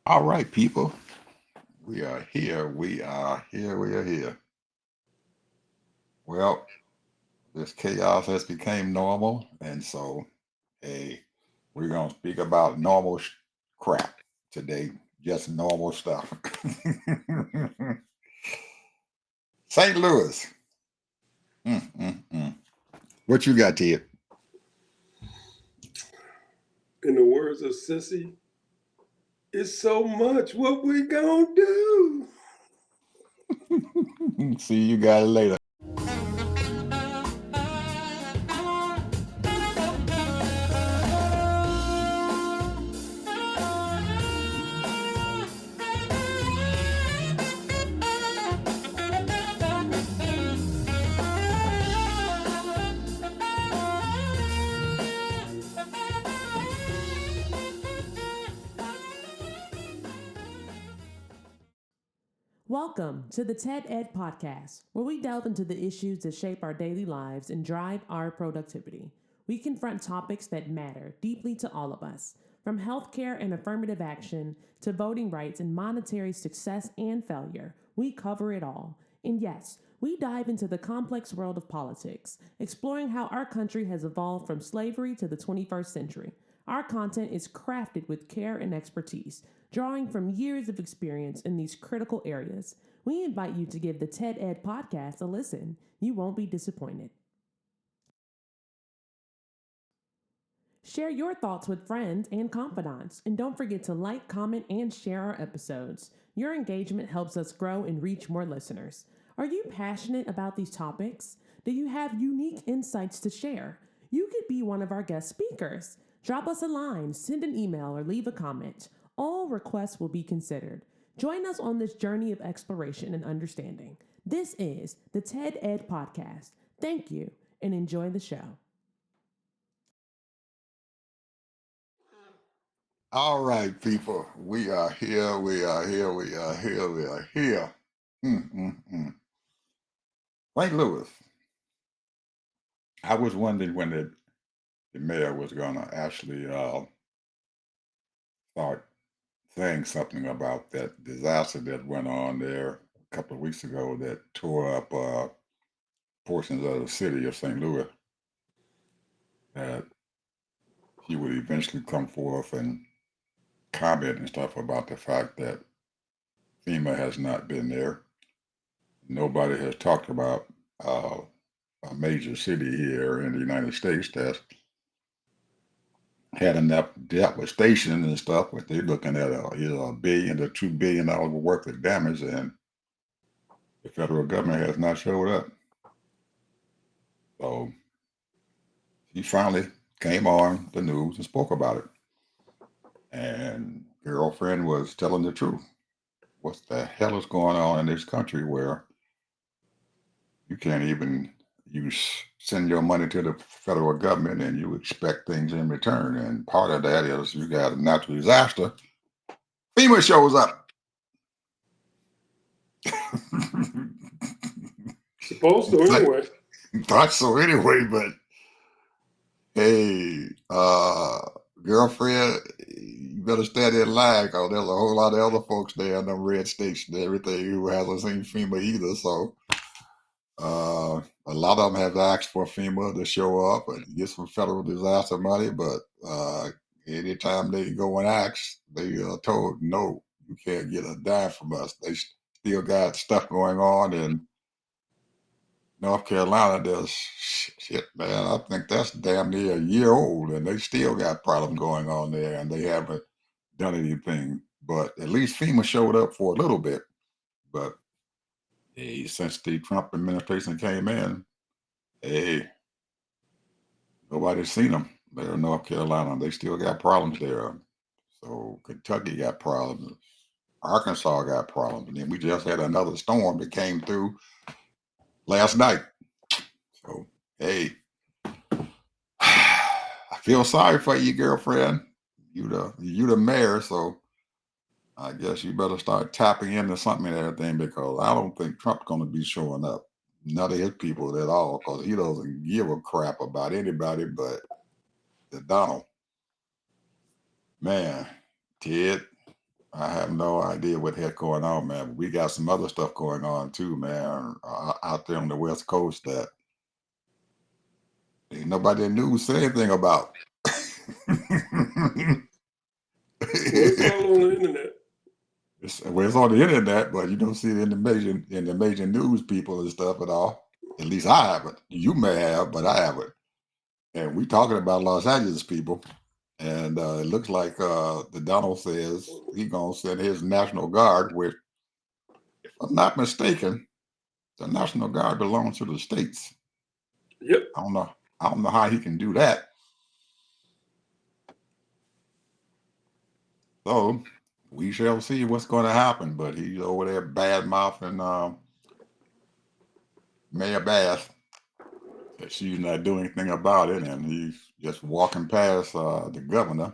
All right, people. We are here. We are here. We are here. Well, this chaos has become normal, and so, hey, we're gonna speak about normal crap today. Just normal stuff. St. Louis. Mm. What you got, Ted? In the words of Sissy, it's so much. What we gonna do? See you guys later. Welcome to the TED Ed Podcast, where we delve into the issues that shape our daily lives and drive our productivity. We confront topics that matter deeply to all of us, from healthcare and affirmative action to voting rights and monetary success and failure. We cover it all. And yes, we dive into the complex world of politics, exploring how our country has evolved from slavery to the 21st century. Our content is crafted with care and expertise, drawing from years of experience in these critical areas. We invite you to give the TED Ed podcast a listen. You won't be disappointed. Share your thoughts with friends and confidants, and don't forget to like, comment, and share our episodes. Your engagement helps us grow and reach more listeners. Are you passionate about these topics? Do you have unique insights to share? You could be one of our guest speakers. Drop us a line, send an email, or leave a comment. All requests will be considered. Join us on this journey of exploration and understanding. This is the TED Ed Podcast. Thank you, and enjoy the show. All right, people. We are here. We are here. We are here. We are here. Mm. St. Louis. I was wondering when the mayor was going to actually start saying something about that disaster that went on there a couple of weeks ago that tore up portions of the city of St. Louis. That he would eventually come forth and comment and stuff about the fact that FEMA has not been there. Nobody has talked about a major city here in the United States that's had enough devastation and stuff, but they're looking at a billion to $2 billion worth of damage, and the federal government has not showed up. So he finally came on the news and spoke about it. And girlfriend was telling the truth. What the hell is going on in this country where you can't even send your money to the federal government and you expect things in return? And part of that is you got a natural disaster. FEMA shows up. Supposed to anyway. Thought so anyway, but hey, girlfriend, you better stand in line because there's a whole lot of other folks there in them red states and everything who hasn't seen FEMA either. So a lot of them have asked for FEMA to show up and get some federal disaster money, but anytime they go and ask, they are told no, you can't get a dime from us. They still got stuff going on in North Carolina. There's shit, man. I think that's damn near a year old, and they still got problems going on there, and they haven't done anything. But at least FEMA showed up for a little bit. But hey, since the Trump administration came in, hey, nobody's seen them there in North Carolina. They still got problems there. So Kentucky got problems. Arkansas got problems. And then we just had another storm that came through last night. So, hey, I feel sorry for you, girlfriend. You the mayor, so I guess you better start tapping into something and everything because I don't think Trump's going to be showing up. None of his people at all because he doesn't give a crap about anybody but the Donald. Man, Ted, I have no idea what the heck going on, man. We got some other stuff going on too, man, out there on the West Coast that ain't nobody in the news say anything about. Well, it's all on the internet. It's on the internet, but you don't see it in the major news people and stuff at all. At least I haven't. You may have, but I haven't. And we talking about Los Angeles people, and it looks like the Donald says he's gonna send his National Guard, which, if I'm not mistaken, the National Guard belongs to the states. Yep. I don't know. I don't know how he can do that. So we shall see what's going to happen. But he's over there bad mouthing Mayor Bass that she's not doing anything about it, and he's just walking past the governor.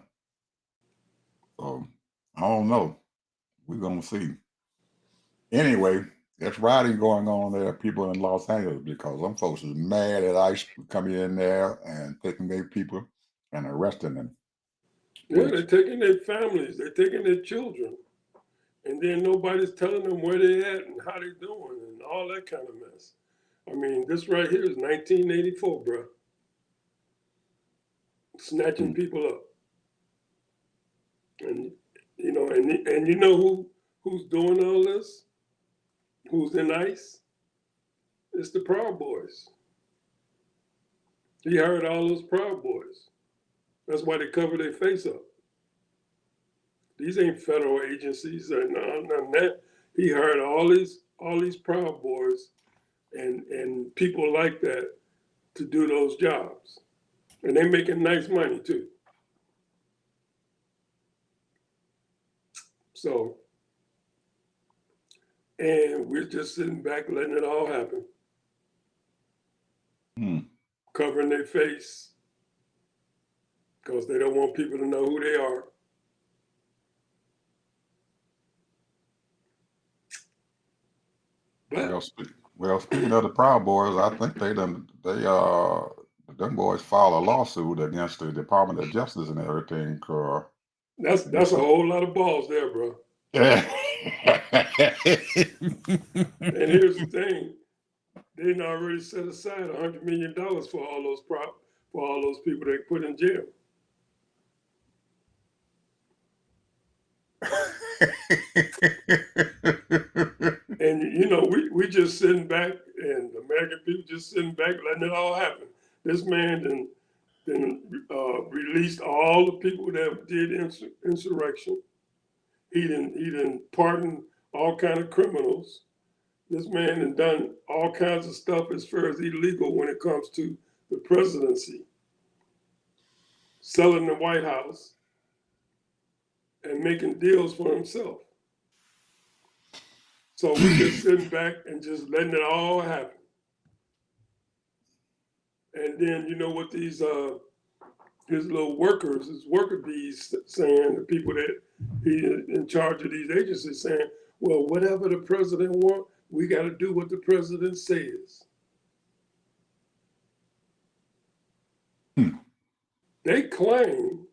So I don't know. We're gonna see. Anyway, there's rioting going on there, people in Los Angeles, because some folks is mad at ICE coming in there and taking their people and arresting them. Yeah, Which, they're taking their families, they're taking their children, and then nobody's telling them where they're at and how they're doing and all that kind of mess. I mean, this right here is 1984, bro. Snatching people up, and and you know who's doing all this? Who's in ICE? It's the Proud Boys. He hired all those Proud Boys. That's why they cover their face up. These ain't federal agencies or none of that. He hired all these Proud Boys and people like that to do those jobs. And they're making nice money too. So, and we're just sitting back letting it all happen. Covering their face because they don't want people to know who they are. But well, speaking of the Proud Boys, I think them boys filed a lawsuit against the Department of Justice and everything. that's a whole lot of balls there, bro. Yeah. And here's the thing: they already set aside $100 million for all those people they put in jail. And we just sitting back, and the American people just sitting back, letting it all happen. This man then released all the people that did insurrection. He didn't pardon all kind of criminals. This man has done all kinds of stuff as far as illegal when it comes to the presidency, selling the White House, and making deals for himself. So we just sitting back and just letting it all happen. And then you know what his little workers, his worker bees saying, the people that he in charge of these agencies saying, well, whatever the president wants, we got to do what the president says. They claim,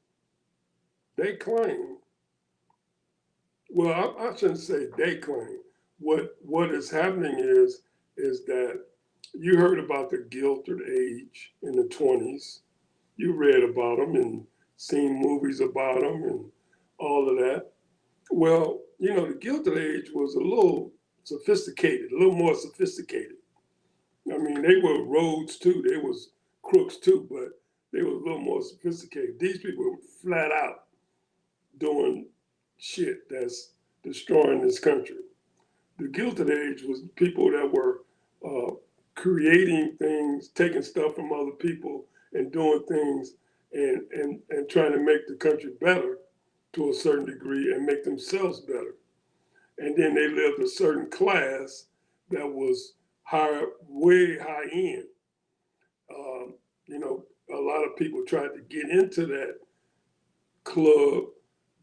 well, I shouldn't say they claim. What is happening is that you heard about the Gilded Age in the 20s. You read about them and seen movies about them and all of that. Well, the Gilded Age was a little sophisticated, a little more sophisticated. I mean, they were roads too. They was crooks too, but they were a little more sophisticated. These people were flat out doing shit that's destroying this country. The Gilded Age was people that were creating things, taking stuff from other people and doing things and trying to make the country better to a certain degree and make themselves better. And then they lived a certain class that was way high end. A lot of people tried to get into that club,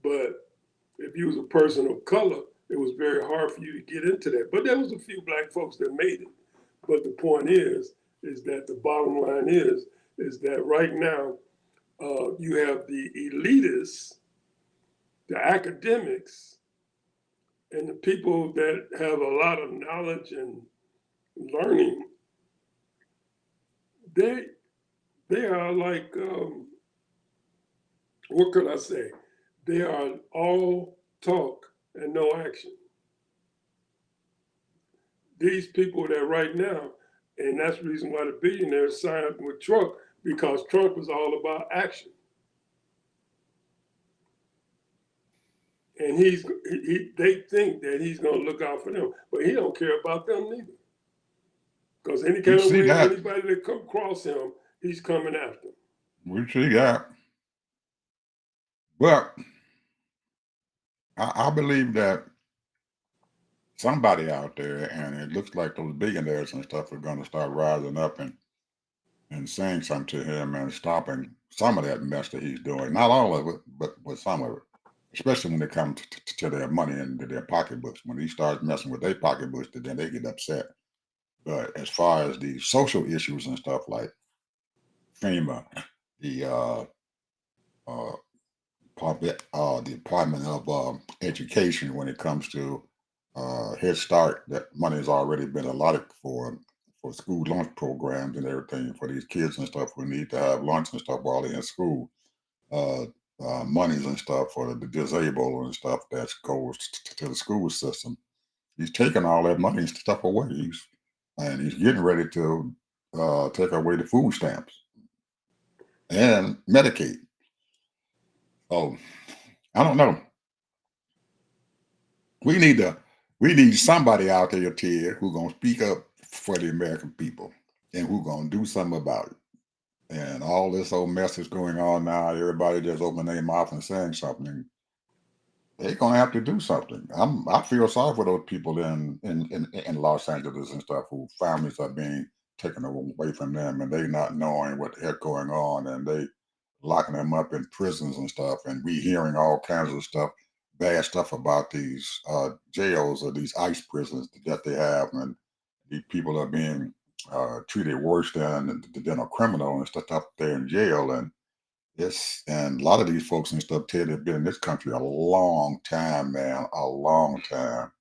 but if you was a person of color, it was very hard for you to get into that. But there was a few black folks that made it. But the point is that the bottom line is that right now you have the elitists, the academics, And the people that have a lot of knowledge and learning, they they are like what could I say? They are all talk and no action. These people that right now, and that's the reason why the billionaires signed with Trump, because Trump was all about action. And they think that he's going to look out for them, but he don't care about them neither. Because any We kind of see way, that. anybody that come across him, he's coming after them. We see that. But I believe that somebody out there, and it looks like those billionaires and stuff are going to start rising up and saying something to him and stopping some of that mess that he's doing. Not all of it, but some of it. Especially when it comes to their money and to their pocketbooks. When he starts messing with their pocketbooks, then they get upset. But as far as the social issues and stuff like FEMA, the uh, Department of Education, when it comes to Head Start, that money has already been allotted for school lunch programs and everything for these kids and stuff who need to have lunch and stuff while they're in school. Uh, Monies and stuff for the disabled and stuff that goes to the school system. He's taking all that money and stuff away. And he's getting ready to take away the food stamps and Medicaid. So I don't know. We need to we need somebody out there, Ted, who gonna speak up for the American people and who gonna do something about it. And all this old mess that's going on now, everybody just opening their mouth and saying something. They're gonna have to do something. I feel sorry for those people in Los Angeles and stuff who families are being taken away from them and they not knowing what the heck going on and they locking them up in prisons and stuff. And we hearing all kinds of stuff, bad stuff about these jails or these ICE prisons that they have, and these people are being treated worse than a criminal and stuff up there in jail. And yes, and a lot of these folks and stuff, Ted, have been in this country a long time, man, a long time.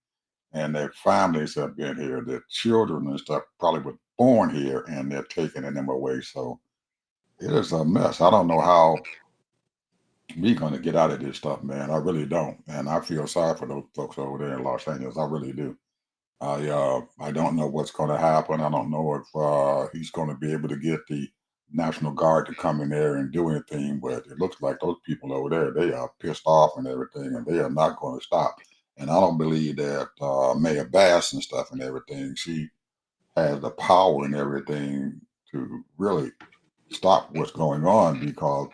And their families have been here. Their children and stuff probably were born here, and they're taking them away. So it is a mess. I don't know how we going to get out of this stuff, man. I really don't. And I feel sorry for those folks over there in Los Angeles. I really do. I don't know what's going to happen. I don't know if he's going to be able to get the National Guard to come in there and do anything. But it looks like those people over there, they are pissed off and everything, and they are not going to stop. And I don't believe that Mayor Bass and stuff and everything, she has the power and everything to really stop what's going on because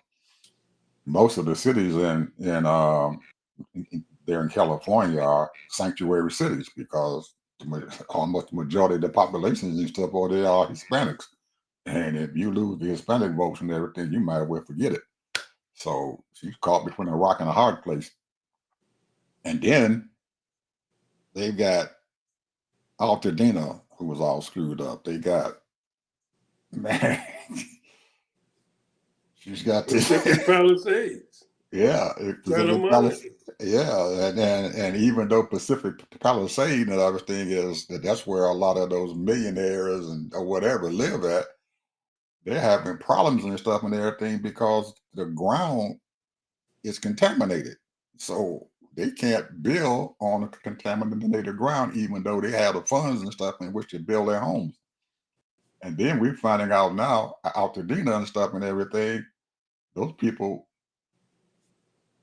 most of the cities there in California are sanctuary cities because almost the majority of the populations and stuff over there are Hispanics. And if you lose the Hispanic votes and everything, you might well forget it. So she's caught between a rock and a hard place. And then they've got Altadena, who was all screwed up. They got, man, she's got this. Pacific Palisades, Yeah, Santa Pacific Palace. Monica. Yeah, and even though Pacific Palisade and everything is that's where a lot of those millionaires and or whatever live at, they're having problems and stuff and everything because the ground is contaminated. So they can't build on a contaminated ground, even though they have the funds and stuff in which to build their homes. And then we're finding out now, Altadena and stuff and everything, those people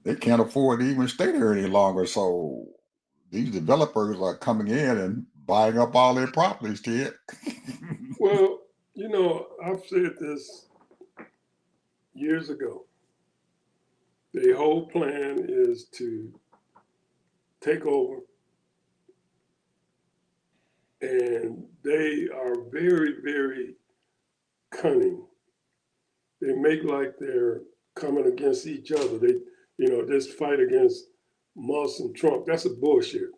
they can't afford to even stay there any longer. So these developers are coming in and buying up all their properties, kid. Well, I've said this years ago. The whole plan is to take over, and they are very, very cunning. They make like they're coming against each other. This fight against Musk and Trump, that's a bullshit.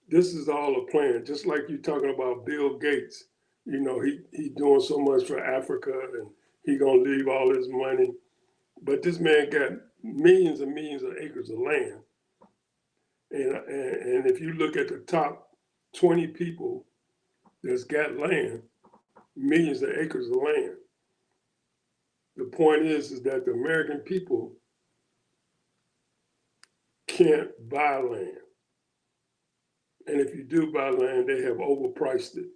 This is all a plan. Just like you talking about Bill Gates, he doing so much for Africa and he gonna leave all his money. But this man got millions and millions of acres of land. And if you look at the top 20 people that's got land, millions of acres of land, the point is that the American people can't buy land. And if you do buy land, they have overpriced it.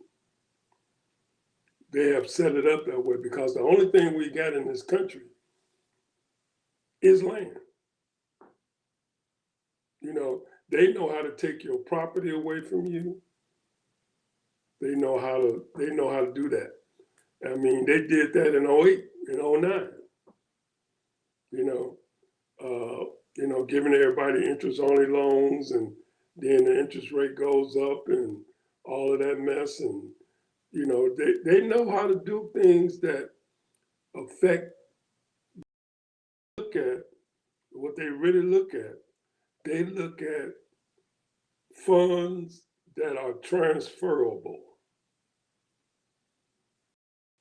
They have set it up that way because the only thing we got in this country is land. You know, they know how to take your property away from you. They know how to do that. I mean, they did that in 08 and 09. Giving everybody interest only loans, and then the interest rate goes up and all of that mess. And, they know how to do things that affect, look at what they really look at. They look at funds that are transferable.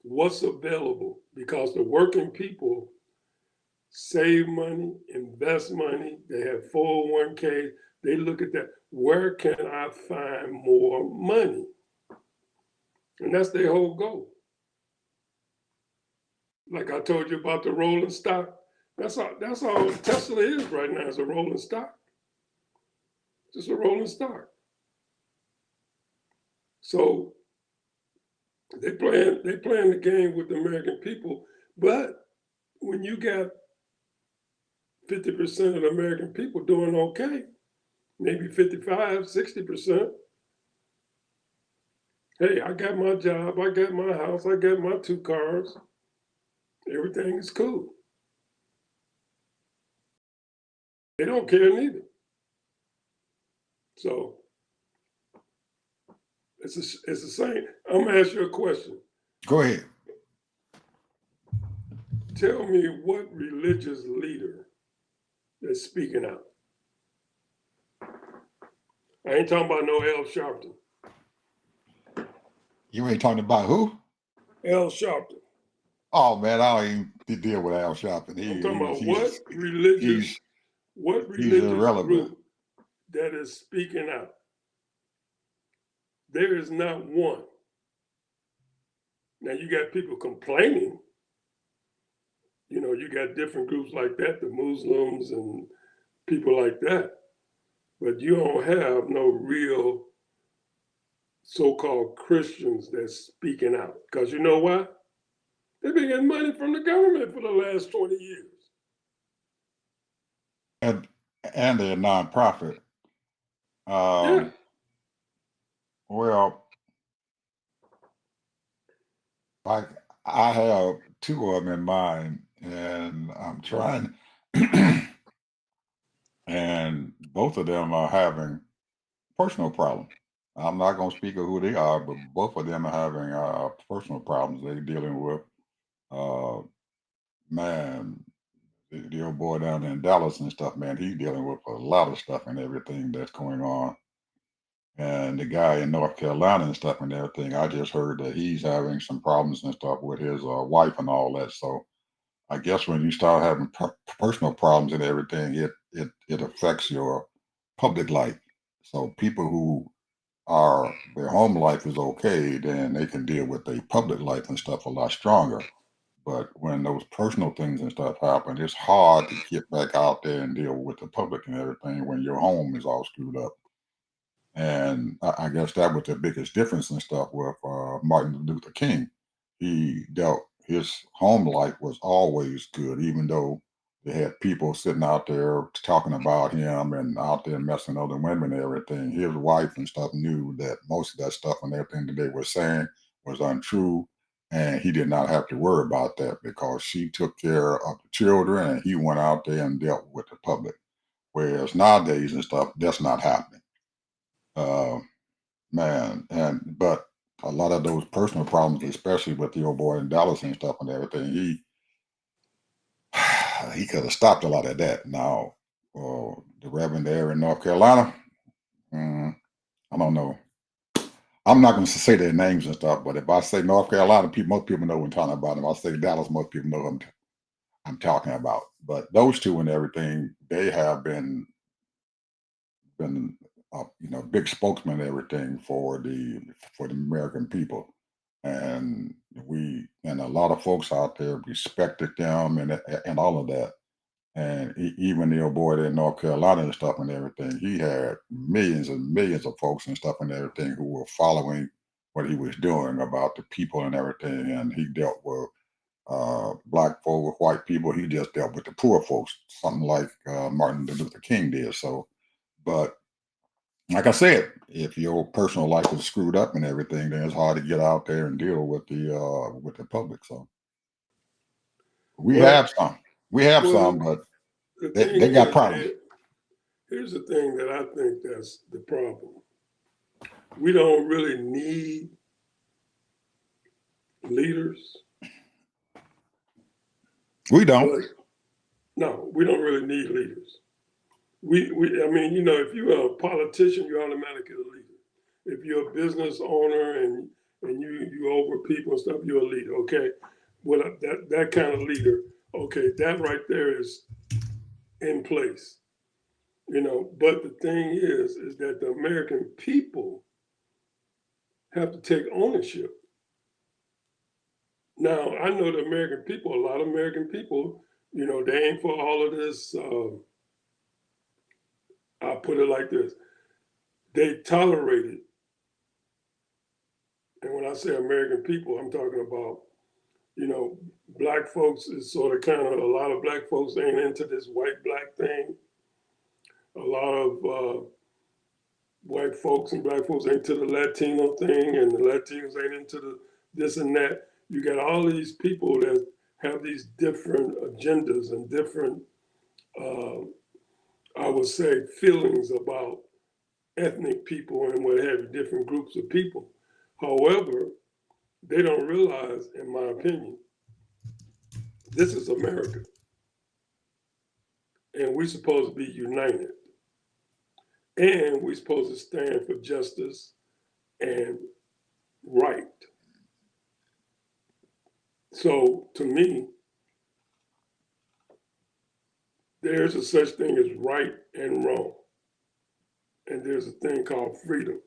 What's available, because the working people save money, invest money, they have 401k. They look at that. Where can I find more money? And that's their whole goal. Like I told you about the rolling stock. That's all Tesla is right now, is a rolling stock. Just a rolling stock. So they playing the game with the American people. But when you got 50% of the American people doing okay, maybe 55, 60%. Hey, I got my job, I got my house, I got my 2 cars. Everything is cool. They don't care neither. So it's the same. I'm gonna ask you a question. Go ahead. Tell me what religious leader is speaking out. I ain't talking about no Al Sharpton. You ain't talking about who? Al Sharpton. Oh man, I don't even deal with Al Sharpton. I'm talking about what religious group that is speaking out. There is not one. Now you got people complaining. You got different groups like that, the Muslims and people like that. But you don't have no real so-called Christians that's speaking out. Because you know why? They've been getting money from the government for the last 20 years. And they're a nonprofit. Yeah. Well, I have 2 of them in mind, and I'm trying, and both of them are having personal problems. I'm not going to speak of who they are, but both of them are having personal problems they're dealing with. Man, the old boy down in Dallas and stuff, man, he's dealing with a lot of stuff and everything that's going on. And the guy in North Carolina and stuff and everything, I just heard that he's having some problems and stuff with his wife and all that. So I guess when you start having personal problems and everything, it affects your public life. So people who are their home life is okay, then they can deal with their public life and stuff a lot stronger. But when those personal things and stuff happen, it's hard to get back out there and deal with the public and everything when your home is all screwed up. And I guess that was the biggest difference and stuff with Martin Luther King. His home life was always good, even though they had people sitting out there talking about him and out there messing other women and everything. His wife and stuff knew that most of that stuff and everything that they were saying was untrue. And he did not have to worry about that because she took care of the children and he went out there and dealt with the public. Whereas nowadays and stuff, that's not happening. Uh, Man, but a lot of those personal problems, especially with the old boy in Dallas and stuff and everything, he could have stopped a lot of that. Now, the Reverend there in North Carolina, I don't know. I'm not going to say their names and stuff, but if I say North Carolina, most people know what I'm talking about. If I say Dallas, most people know what I'm talking about. But those two and everything, they have been been big spokesman and everything for the American people, and and a lot of folks out there respected them and all of that. And even the old boy there in North Carolina and stuff and everything, he had millions and millions of folks and stuff and everything who were following what he was doing about the people and everything. And he dealt with black folk, white people. He just dealt with the poor folks, something like Martin Luther King did. So, but like I said, if your personal life is screwed up and everything, then it's hard to get out there and deal with the public. So we Well, have some, we have well, some, but the thing they got is, problems. Ed, here's the thing that I think that's the problem. We don't really need leaders, We don't. but no, we don't really need leaders. I mean, if you're a politician, you're automatically a leader. If you're a business owner and you over people and stuff, you're a leader. Okay, well that kind of leader, okay, that right there is in place. But the thing is that the American people have to take ownership. Now, I know the American people, a lot of American people, they ain't for all of this. I'll put it like this: they tolerate it. And when I say American people, I'm talking about, black folks is sort of kind of, a lot of black folks ain't into this white black thing. A lot of white folks and black folks ain't into the Latino thing, and the Latinos ain't into the this and that. You got all these people that have these different agendas and different, uh, I would say, feelings about ethnic people and what have you, different groups of people. However, they don't realize, in my opinion, this is America, and we're supposed to be united, and we're supposed to stand for justice and right. So, to me, there's a such thing as right and wrong, and there's a thing called freedom.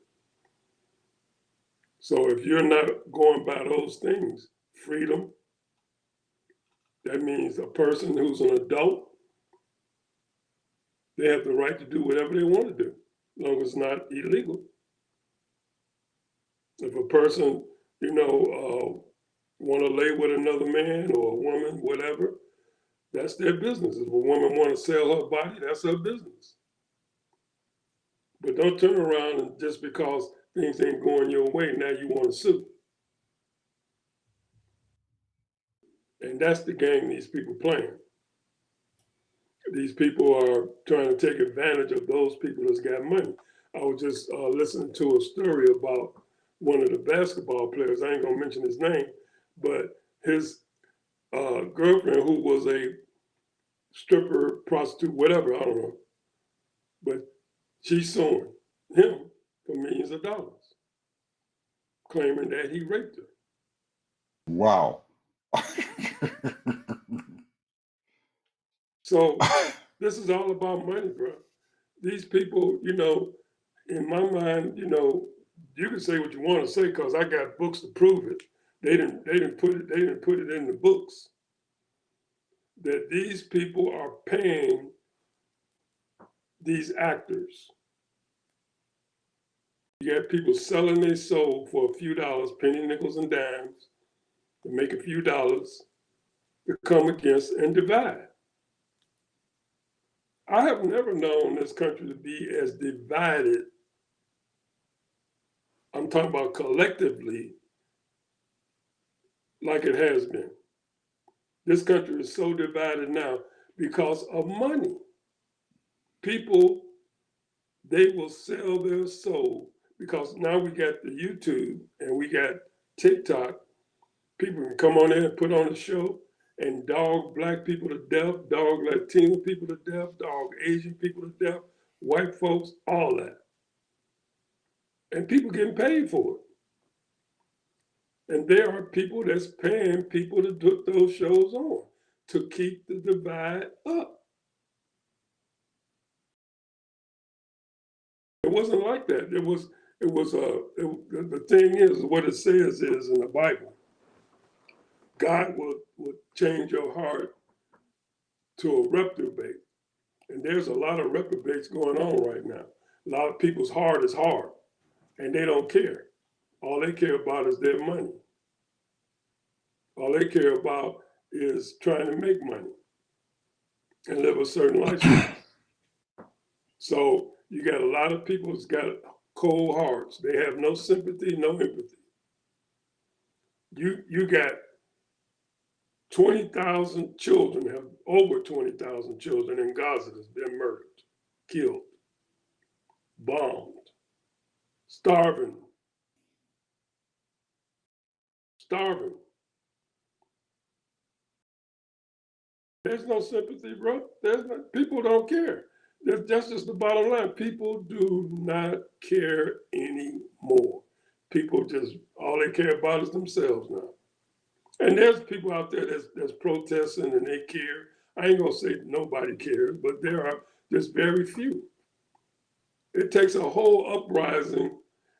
So, if you're not going by those things, freedom, that means a person who's an adult, they have the right to do whatever they want to do, as long as it's not illegal. If a person, want to lay with another man or a woman, whatever, that's their business. If a woman want to sell her body, that's her business. But don't turn around and just because things ain't going your way, now you want to sue. And that's the game these people playing. These people are trying to take advantage of those people that's got money. I was just listening to a story about one of the basketball players. I ain't gonna mention his name, but his girlfriend, who was a stripper, prostitute, whatever, I don't know, but she's suing him for millions of dollars, claiming that he raped her. Wow. So this is all about money, bro. These people, in my mind, you can say what you want to say because I got books to prove it. They didn't put it in the books that these people are paying these actors. You got people selling their soul for a few dollars, penny nickels and dimes, to make a few dollars to come against and divide. I have never known this country to be as divided. I'm talking about collectively, like it has been. This country is so divided now because of money. People, they will sell their soul because now we got the YouTube and we got TikTok. People can come on there and put on a show and dog black people to death, dog Latino people to death, dog Asian people to death, white folks, all that. And people getting paid for it. And there are people that's paying people to put those shows on to keep the divide up. It wasn't like that. The thing is, what it says is in the Bible, God will change your heart to a reprobate. And there's a lot of reprobates going on right now. A lot of people's heart is hard and they don't care. All they care about is their money. All they care about is trying to make money and live a certain lifestyle. So you got a lot of people that's got cold hearts. They have no sympathy, no empathy. You got 20,000 children, have over 20,000 children in Gaza that's been murdered, killed, bombed, starving. There's no sympathy, bro. People don't care. That's just the bottom line. People do not care anymore. People just, all they care about is themselves now. And there's people out there that's protesting and they care. I ain't gonna say nobody cares, but there are just very few. It takes a whole uprising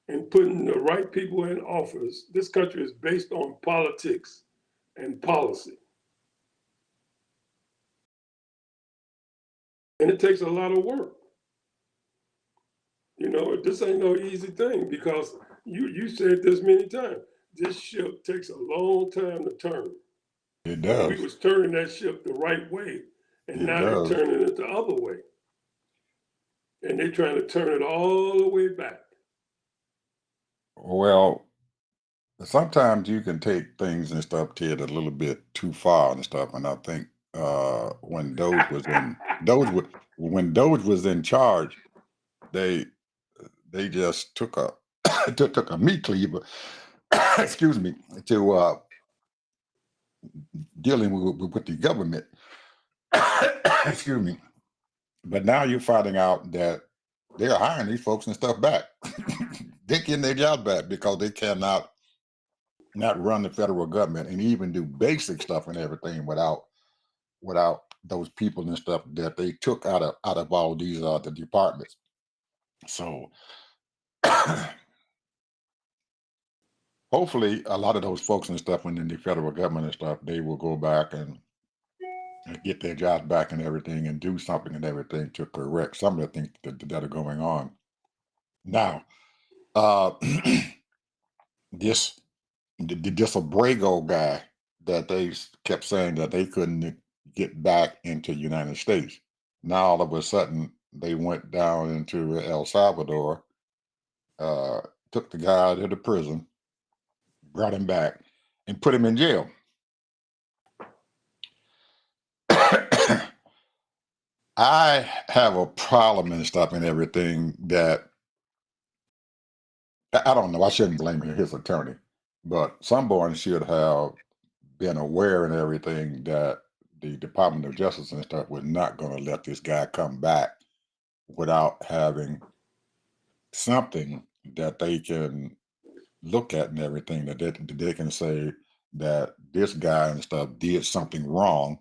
and putting the right people in office. This country is based on politics and policy. And it takes a lot of work. You know, this ain't no easy thing because you said this many times. This ship takes a long time to turn. It And we does. was turning that ship the right way, and It now they're does. turning it the other way. And they're trying to turn it all the way back. Well, sometimes you can take things and stuff, Ted, a little bit too far and stuff. And I think when Doge was in charge, they just took a took a meat cleaver, excuse me, to dealing with the government. Excuse me. But now you're finding out that they're hiring these folks and stuff back. They're getting their jobs back because they cannot not run the federal government and even do basic stuff and everything without those people and stuff that they took out of all these the departments. So hopefully a lot of those folks and stuff in the federal government and stuff, they will go back and get their jobs back and everything and do something and everything to correct some of the things that are going on. Now, uh this this Abrego guy that they kept saying that they couldn't get back into the United States. Now all of a sudden they went down into El Salvador, uh, took the guy out of the prison, brought him back, and put him in jail. I have a problem and stuff and everything that I don't know. I shouldn't blame his attorney, but someone should have been aware and everything that the Department of Justice and stuff was not going to let this guy come back without having something that they can look at and everything that they can say that this guy and stuff did something wrong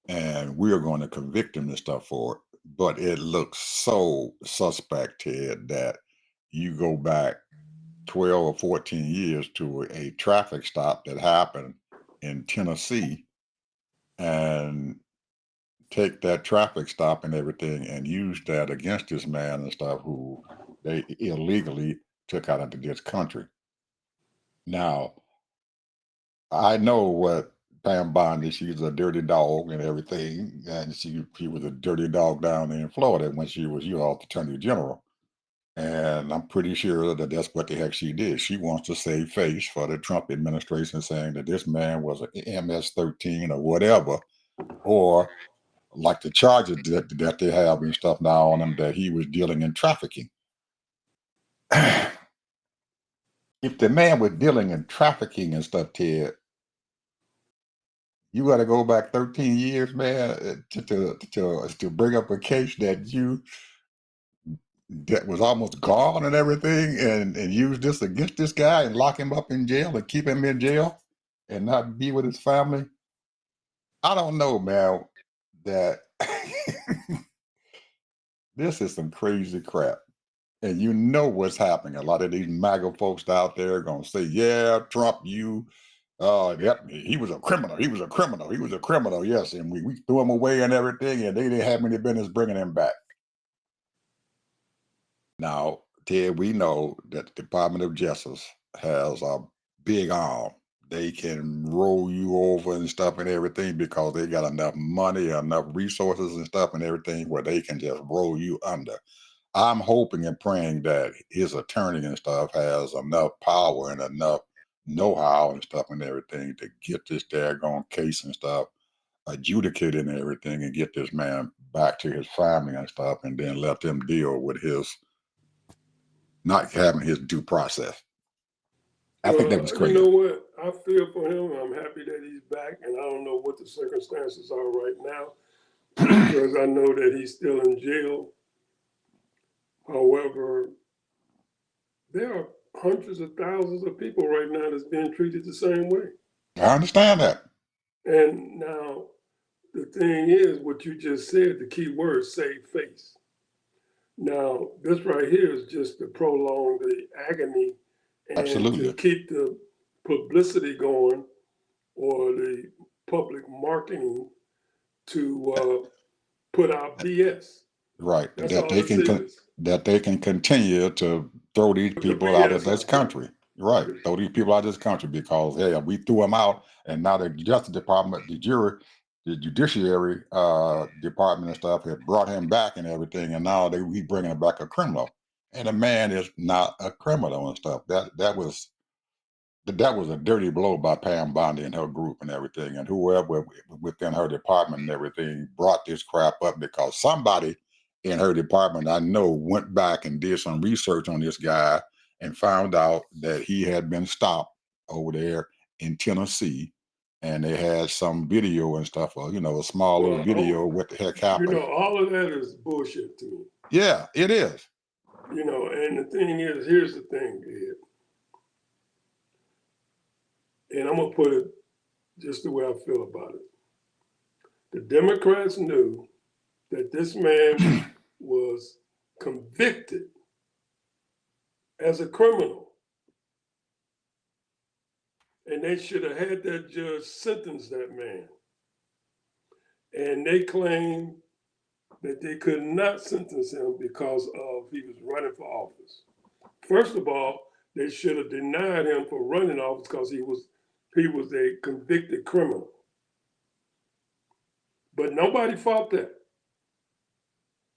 and we're going to convict him and stuff for it. But it looks so suspect, Ted, that you go back 12 or 14 years to a traffic stop that happened in Tennessee and take that traffic stop and everything and use that against this man and stuff who they illegally took out into this country. Now, I know what Pam Bondi, she's a dirty dog and everything, and she was a dirty dog down there in Florida when she was U.S. Attorney General. And I'm pretty sure that that's what the heck she did. She wants to save face for the Trump administration, saying that this man was an MS-13 or whatever, or like the charges that they have and stuff now on him that he was dealing in trafficking. If the man was dealing in trafficking and stuff, Ted, you got to go back 13 years, man, to bring up a case that was almost gone and everything, and use this against this guy and lock him up in jail and keep him in jail and not be with his family. I don't know, man. That this is some crazy crap. And you know what's happening. A lot of these MAGA folks out there are gonna say, "Yeah, Trump, yep, he was a criminal. He was a criminal. He was a criminal." Yes, and we threw him away and everything, and they didn't have any business bringing him back. Now, Ted, we know that the Department of Justice has a big arm. They can roll you over and stuff and everything because they got enough money, enough resources and stuff and everything where they can just roll you under. I'm hoping and praying that his attorney and stuff has enough power and enough know-how and stuff and everything to get this daggone case and stuff adjudicated and everything and get this man back to his family and stuff and then let them deal with his not having his due process. I think that was You crazy. know what? I feel for him. I'm happy that he's back, and I don't know what the circumstances are right now because I know that he's still in jail. However, there are hundreds of thousands of people right now that's being treated the same way. I understand that. And now the thing is, what you just said, the key word, save face. Now, this right here is just to prolong the agony and Absolutely. to keep the publicity going or the public marketing to put out BS. Right. That's That all they this can is. that they can continue to throw these Put the people out of BS this out there. country. Right. Throw these people out of this country because hey, we threw them out and now the Justice Department, the jury, the judiciary department and stuff had brought him back and everything, and now we bringing him back a criminal. And the man is not a criminal and stuff. That was a dirty blow by Pam Bondi and her group and everything, and whoever within her department and everything brought this crap up because somebody in her department I know went back and did some research on this guy and found out that he had been stopped over there in Tennessee, and they had some video and stuff, a small little video what the heck happened. All of that is bullshit to me. Yeah, it is. And the thing is, here's the thing, Ed. And I'm gonna put it just the way I feel about it. The Democrats knew that this man was convicted as a criminal. And they should have had that judge sentence that man. And they claimed that they could not sentence him because he was running for office. First of all, they should have denied him for running office because he was a convicted criminal. But nobody fought that.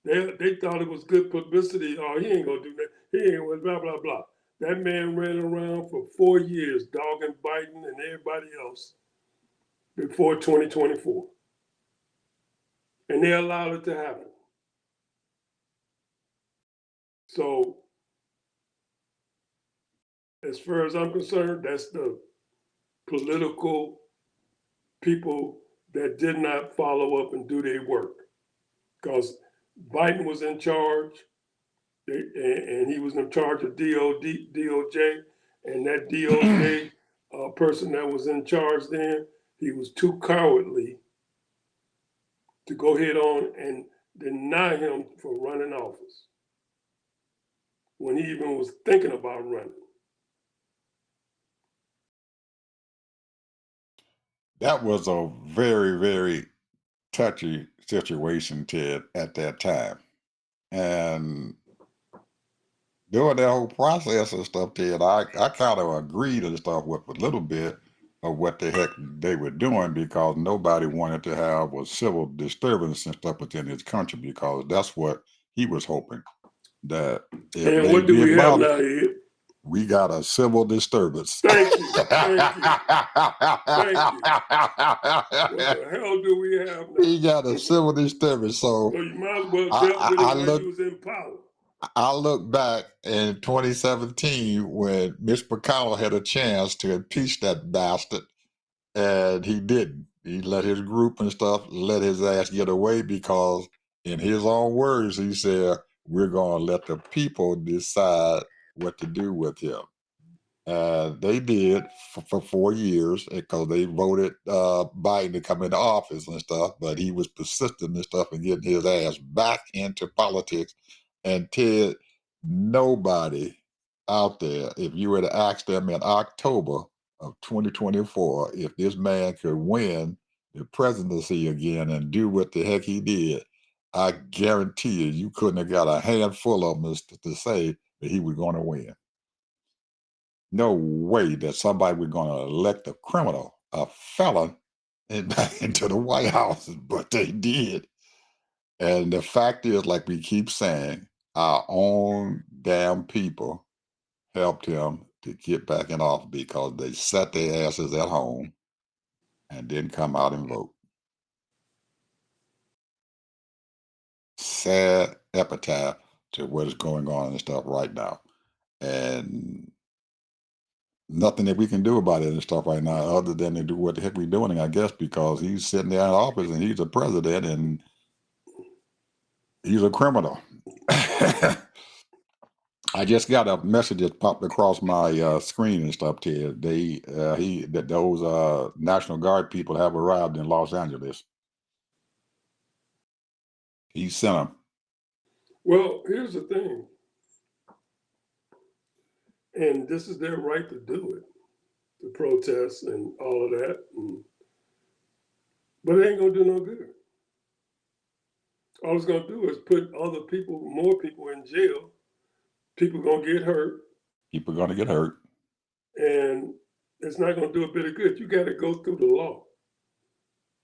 They thought it was good publicity. Oh, he ain't gonna do that. He ain't gonna blah blah blah. That man ran around for 4 years, dogging Biden and everybody else before 2024. And they allowed it to happen. So, as far as I'm concerned, that's the political people that did not follow up and do their work. Because Biden was in charge, and he was in charge of DOJ, and that DOJ person that was in charge then, he was too cowardly to go head on and deny him for running office when he even was thinking about running. That was a very, very touchy situation, Ted, at that time. And during that whole process and stuff, Ted, I kind of agreed and stuff with a little bit of what the heck they were doing because nobody wanted to have a civil disturbance and stuff within his country because that's what he was hoping that if And they what do did we have bother, now, Ed? we got a civil disturbance. Thank you. Thank you. Thank you. What the hell do we have now? We got a civil disturbance. So So you might as well I, dealt with it I while look you was in power. I look back in 2017 when Mitch McConnell had a chance to impeach that bastard, and he didn't. He let his group and stuff let his ass get away because, in his own words, he said, "We're going to let the people decide what to do with him." They did for 4 years because they voted Biden to come into office and stuff, but he was persistent and stuff and getting his ass back into politics. And Ted, Nobody out there, if you were to ask them in October of 2024 if this man could win the presidency again and do what the heck he did, I guarantee you couldn't have got a handful of them to say that he was going to win. No way that somebody was going to elect a criminal, a felon, back into the White House, but they did. And the fact is, like we keep saying, our own damn people helped him to get back in office because they sat their asses at home and didn't come out and vote. Sad epitaph to what is going on and stuff right now. And nothing that we can do about it and stuff right now other than to do what the heck we're doing, I guess, because he's sitting there in office and he's a president and he's a criminal. I just got a message that popped across my screen and stuff. Ted, those National Guard people have arrived in Los Angeles. He sent them. Well, here's the thing, and this is their right to do it, to protest and all of that, but it ain't gonna do no good. All it's gonna do is put other people, more people in jail. People gonna get hurt, People are going to get hurt. and it's not gonna do a bit of good. You got to go through the law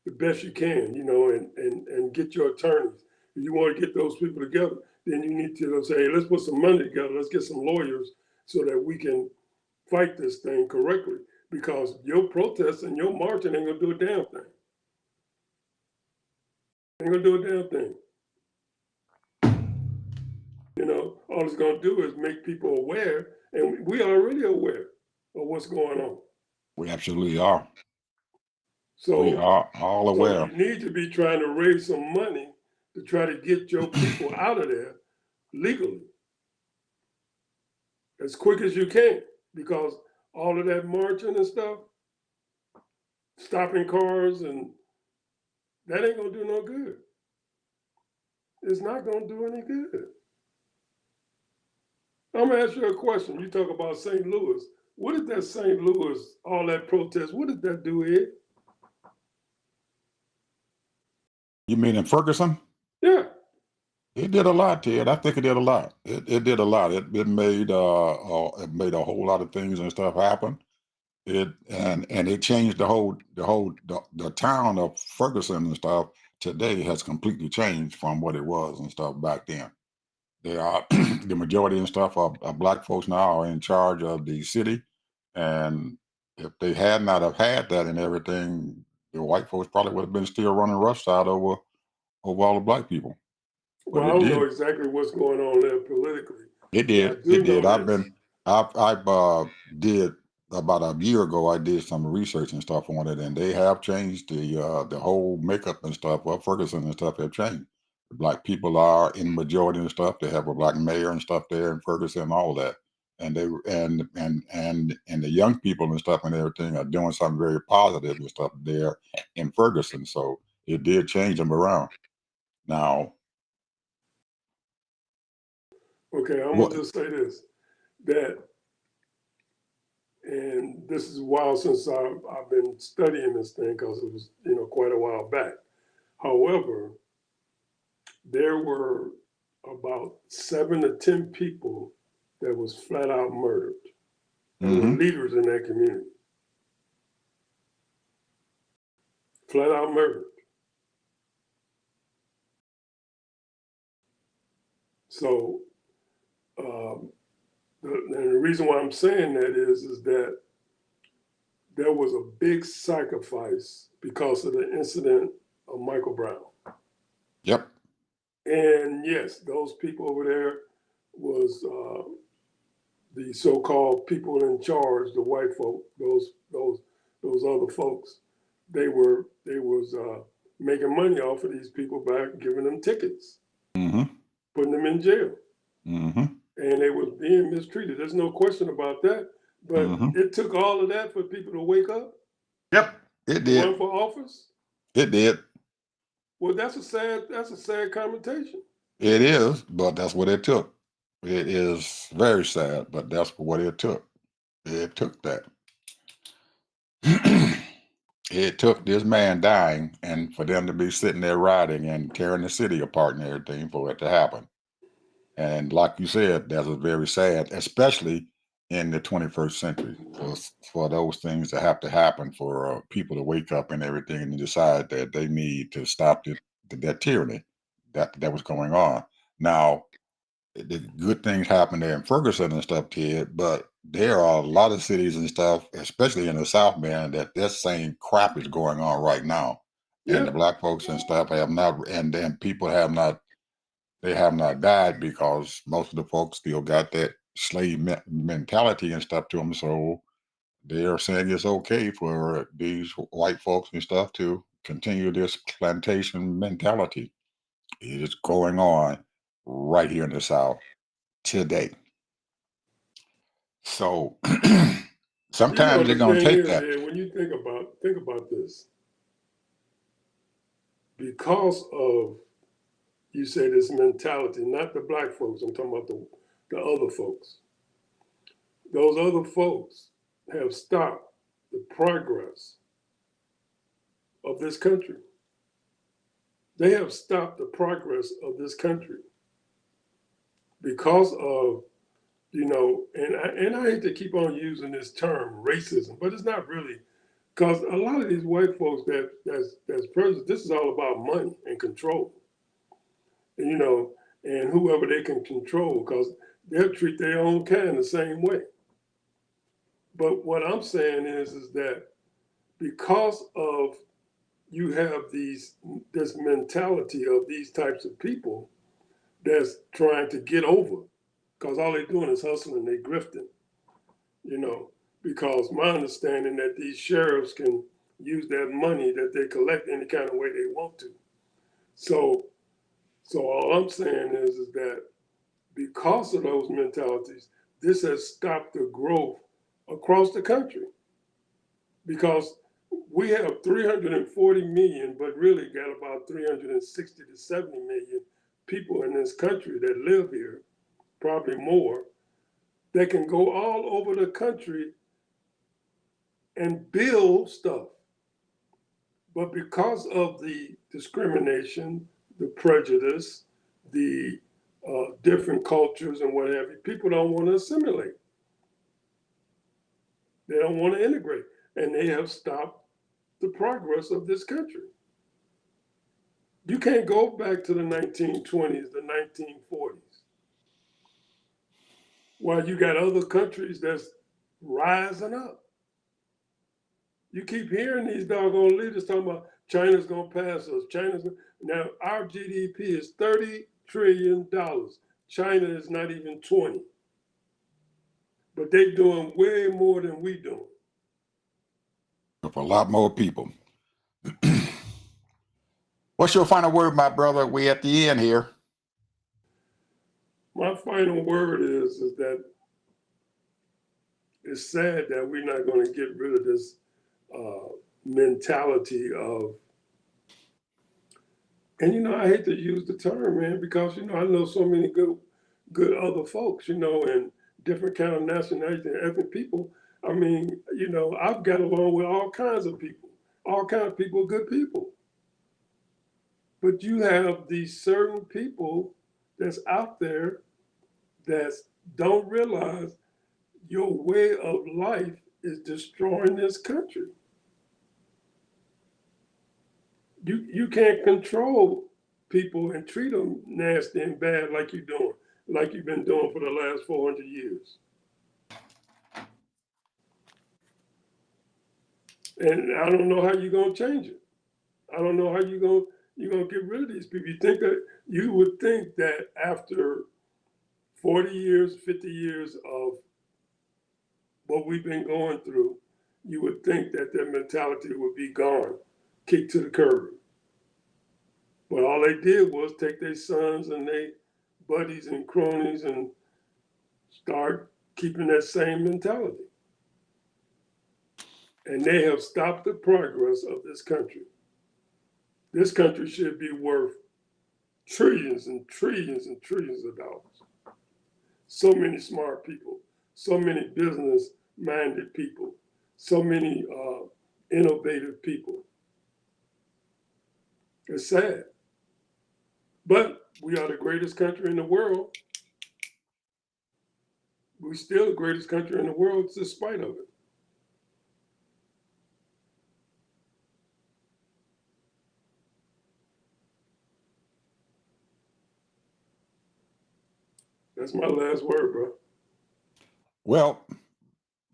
the best you can, and get your attorneys. If you want to get those people together, then you need to say, hey, let's put some money together. Let's get some lawyers so that we can fight this thing correctly. Because your protest and your marching ain't gonna do a damn thing. Ain't gonna do a damn thing. All it's gonna do is make people aware, and we are already aware of what's going on. We absolutely are. So We are all aware. you need to be trying to raise some money to try to get your people out of there legally as quick as you can, because all of that marching and stuff, stopping cars, and that ain't gonna do no good. It's not gonna do any good. I'm gonna ask you a question. You talk about St. Louis. What did that St. Louis, all that protest, what did that do, Ed? You mean in Ferguson? Yeah. It did a lot, Ted. I think it did a lot. It did a lot. It made a whole lot of things and stuff happen. And it changed the town of Ferguson and stuff today has completely changed from what it was and stuff back then. They are the majority and stuff of black folks now are in charge of the city, and if they had not have had that and everything, the white folks probably would have been still running roughside over all the black people. But Well, I don't know exactly what's going on there politically. It did. I do It did. know I've this. been. I've did about a year ago. I did some research and stuff on it, and they have changed the whole makeup and stuff. Well, Ferguson and stuff have changed. The black people are in majority and stuff. They have a black mayor and stuff there in Ferguson and all that. And they and the young people and stuff and everything are doing something very positive and stuff there in Ferguson. So it did change them around. Now, Okay, I'm what? gonna just say this, that, and this is a while since I've been studying this thing because it was quite a while back. However, there were about 7 to 10 people that was flat out murdered and were Mhm. leaders in that community. Flat out murdered. So, and the reason why I'm saying that is that there was a big sacrifice because of the incident of Michael Brown. Yep. And yes, those people over there was the so-called people in charge, the white folk, those other folks. They was making money off of these people by giving them tickets, Mm-hmm. putting them in jail, Mm-hmm. and they was being mistreated. There's no question about that. But Mm-hmm. it took all of that for people to wake up, Yep. It did. run for office. It did. Well, that's a sad connotation. It is, but that's what it took. It is very sad, but that's what it took. It took that. It took this man dying and for them to be sitting there rioting and tearing the city apart and everything for it to happen. And like you said, that was very sad, especially in the 21st century, for those things to have to happen for people to wake up and everything and decide that they need to stop that tyranny that was going on. Now, the good things happen there in Ferguson and stuff, Ted, but there are a lot of cities and stuff, especially in the South, man, that this same crap is going on right now. And Yeah, the black folks and stuff have not, and then people have not, they have not died because most of the folks still got that slave mentality and stuff to them. So they are saying it's okay for these white folks and stuff to continue this plantation mentality. It is going on right here in the South today. So sometimes they're the going to thing take is, that. Ed, when you think about this, because of you say this mentality, not the black folks, I'm talking about the other folks. Those other folks have stopped the progress of this country. They have stopped the progress of this country because of and I hate to keep on using this term racism, but it's not really because a lot of these white folks that's president, this is all about money and control, and, and whoever they can control because they'll treat their own kind the same way. But what I'm saying is that because of you have this mentality of these types of people that's trying to get over because all they're doing is hustling, they grifting, you know, because my understanding that these sheriffs can use that money that they collect any kind of way they want to. So so all I'm saying is that because of those mentalities, this has stopped the growth across the country because we have 340 million, but really got about 360 to 70 million people in this country that live here, probably more, that can go all over the country and build stuff. But because of the discrimination, the prejudice, the different cultures and what have you, people don't want to assimilate. They don't want to integrate. And they have stopped the progress of this country. You can't go back to the 1920s, the 1940s, while you got other countries that's rising up. You keep hearing these doggone leaders talking about China's gonna pass us. Now our GDP is $30 trillion. China is not even 20, but they doing way more than we doing. For a lot more people. What's your final word, my brother? We at the end here. My final word is that it's sad that we're not going to get rid of this mentality of, and I hate to use the term, man, because I know so many good other folks, and different kind of nationality and ethnic people. I mean, I've got along with all kinds of people, all kinds of people, good people. But you have these certain people that's out there that don't realize your way of life is destroying this country. You can't control people and treat them nasty and bad like you're doing, like you've been doing for the last 400 years. And I don't know how you're gonna change it. I don't know how you're gonna get rid of these people. You would think that after 40 years, 50 years of what we've been going through, you would think that their mentality would be gone, kicked to the curb. But all they did was take their sons and their buddies and cronies and start keeping that same mentality. And they have stopped the progress of this country. This country should be worth trillions and trillions and trillions of dollars. so many smart people, so many business-minded people, so many innovative people. It's sad. But we are the greatest country in the world. We're still the greatest country in the world despite of it. That's my last word, bro. Well,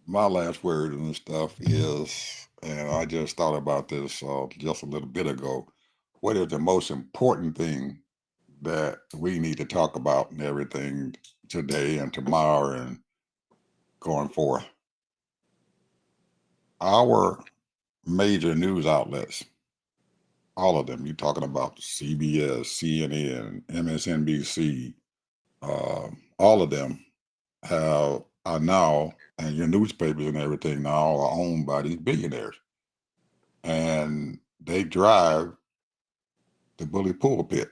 my last word and stuff is, and I just thought about this just a little bit ago. What is the most important thing that we need to talk about and everything today and tomorrow and going forward? Our major news outlets, all of them, you're talking about CBS, CNN, MSNBC, all of them are now, and your newspapers and everything now are owned by these billionaires. And they drive the bully pulpit.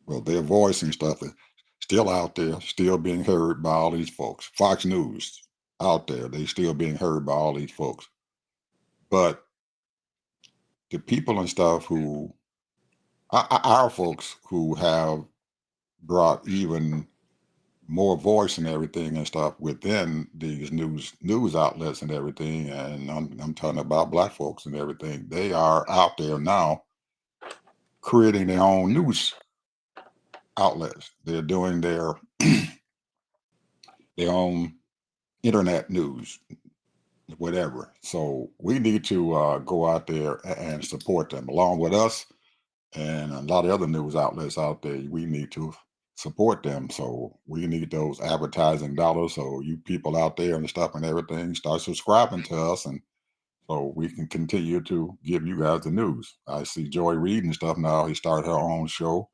Well, their voice and stuff is still out there, still being heard by all these folks. Fox News out there, they still being heard by all these folks. But the people and stuff who, our folks who have brought even more voice and everything and stuff within these news outlets and everything, and I'm talking about black folks and everything, they are out there now creating their own news outlets. They're doing their their own internet news, whatever. So we need to go out there and support them along with us and a lot of other news outlets out there. We need to support them. So we need those advertising dollars. So you people out there and stuff and everything, start subscribing to us, and so we can continue to give you guys the news. I see Joy Reid and stuff now. He started her own show.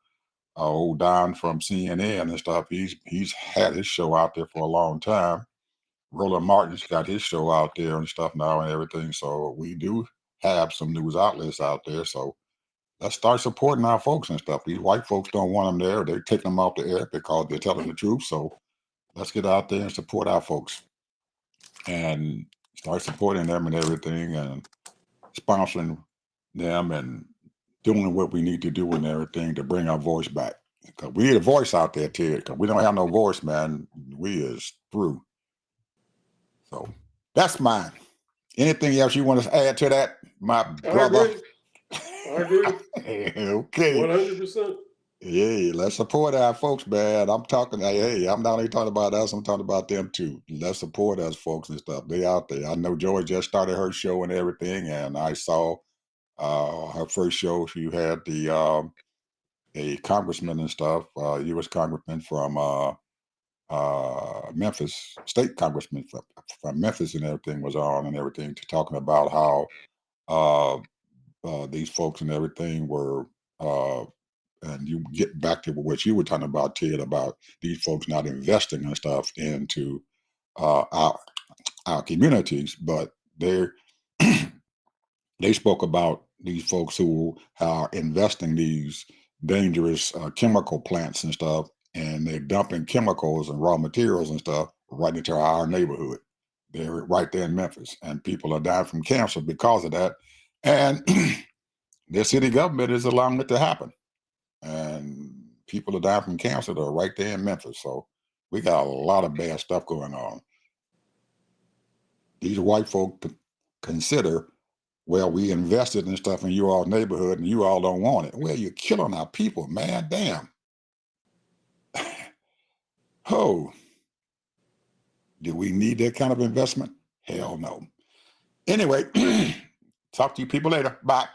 Old Don from CNN and stuff. He's had his show out there for a long time. Roland Martin's got his show out there and stuff now and everything. So we do have some news outlets out there. So let's start supporting our folks and stuff. These white folks don't want them there. They're taking them off the air because they're telling the truth. So let's get out there and support our folks and start supporting them and everything and sponsoring them and doing what we need to do and everything to bring our voice back. Because we need a voice out there, Ted. Because we don't have no voice, man. We is through. So that's mine. Anything else you want to add to that, my brother? I agree. Okay. 100%. Yeah, let's support our folks, man. I'm talking, hey, I'm not only talking about us, I'm talking about them too. Let's support us, folks, and stuff. They out there. I know Joy just started her show and everything, and I saw her first show. She had a congressman and stuff, U.S. congressman from Memphis, state congressman from Memphis and everything was on and everything, to talking about how these folks and everything were, and you get back to what you were talking about, Ted, about these folks not investing and stuff into our communities, but they they spoke about these folks who are investing these dangerous chemical plants and stuff, and they're dumping chemicals and raw materials and stuff right into our neighborhood. They're right there in Memphis, and people are dying from cancer because of that. And their city government is allowing it to happen. And people are dying from cancer that are right there in Memphis. So we got a lot of bad stuff going on. These white folk consider, well, we invested in stuff in you all neighborhood and you all don't want it. Well, you're killing our people, man. Damn. Oh, do we need that kind of investment? Hell no. Anyway, talk to you people later. Bye.